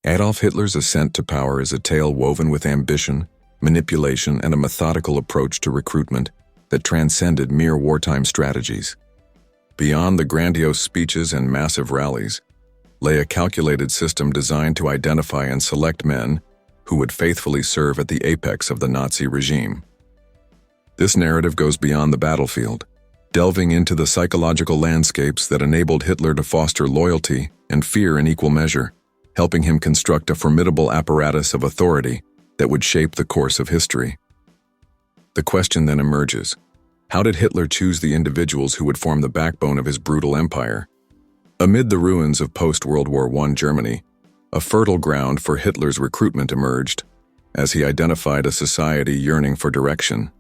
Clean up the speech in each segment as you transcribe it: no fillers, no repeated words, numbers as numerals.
Adolf Hitler's ascent to power is a tale woven with ambition, manipulation, and a methodical approach to recruitment that transcended mere wartime strategies. Beyond the grandiose speeches and massive rallies lay a calculated system designed to identify and select men who would faithfully serve at the apex of the Nazi regime. This narrative goes beyond the battlefield, delving into the psychological landscapes that enabled Hitler to foster loyalty and fear in equal measure, helping him construct a formidable apparatus of authority that would shape the course of history. The question then emerges: how did Hitler choose the individuals who would form the backbone of his brutal empire? Amid the ruins of post-World War I Germany, a fertile ground for Hitler's recruitment emerged, as he identified a society yearning for direction.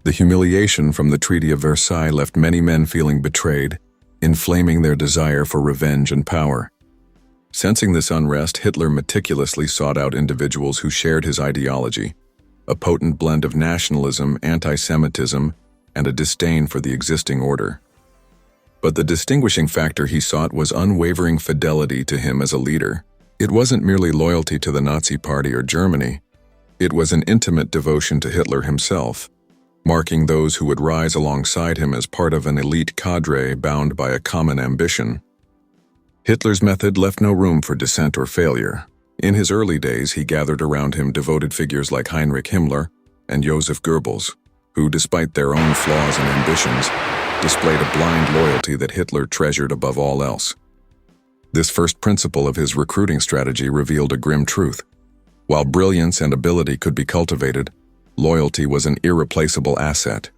The humiliation from the Treaty of Versailles left many men feeling betrayed, inflaming their desire for revenge and power. Sensing this unrest, Hitler meticulously sought out individuals who shared his ideology, a potent blend of nationalism, anti-Semitism, and a disdain for the existing order. But the distinguishing factor he sought was unwavering fidelity to him as a leader. It wasn't merely loyalty to the Nazi Party or Germany. It was an intimate devotion to Hitler himself, marking those who would rise alongside him as part of an elite cadre bound by a common ambition. Hitler's method left no room for dissent or failure. In his early days, he gathered around him devoted figures like Heinrich Himmler and Joseph Goebbels, who, despite their own flaws and ambitions, displayed a blind loyalty that Hitler treasured above all else. This first principle of his recruiting strategy revealed a grim truth. While brilliance and ability could be cultivated, loyalty was an irreplaceable asset.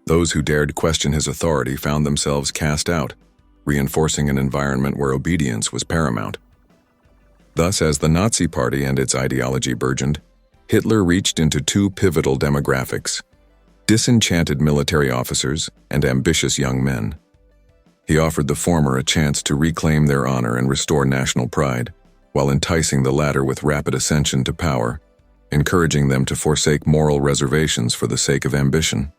Those who dared question his authority found themselves cast out, reinforcing an environment where obedience was paramount. Thus, as the Nazi Party and its ideology burgeoned, Hitler reached into two pivotal demographics: disenchanted military officers and ambitious young men. He offered the former a chance to reclaim their honor and restore national pride, while enticing the latter with rapid ascension to power, encouraging them to forsake moral reservations for the sake of ambition.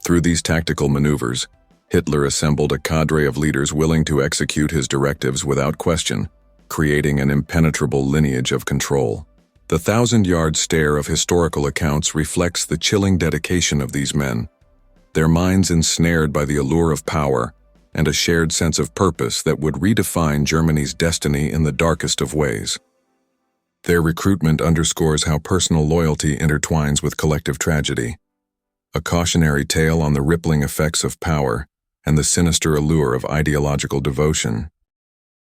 Through these tactical maneuvers, Hitler assembled a cadre of leaders willing to execute his directives without question, creating an impenetrable lineage of control. The thousand-yard stare of historical accounts reflects the chilling dedication of these men, their minds ensnared by the allure of power and a shared sense of purpose that would redefine Germany's destiny in the darkest of ways. Their recruitment underscores how personal loyalty intertwines with collective tragedy, a cautionary tale on the rippling effects of power and the sinister allure of ideological devotion.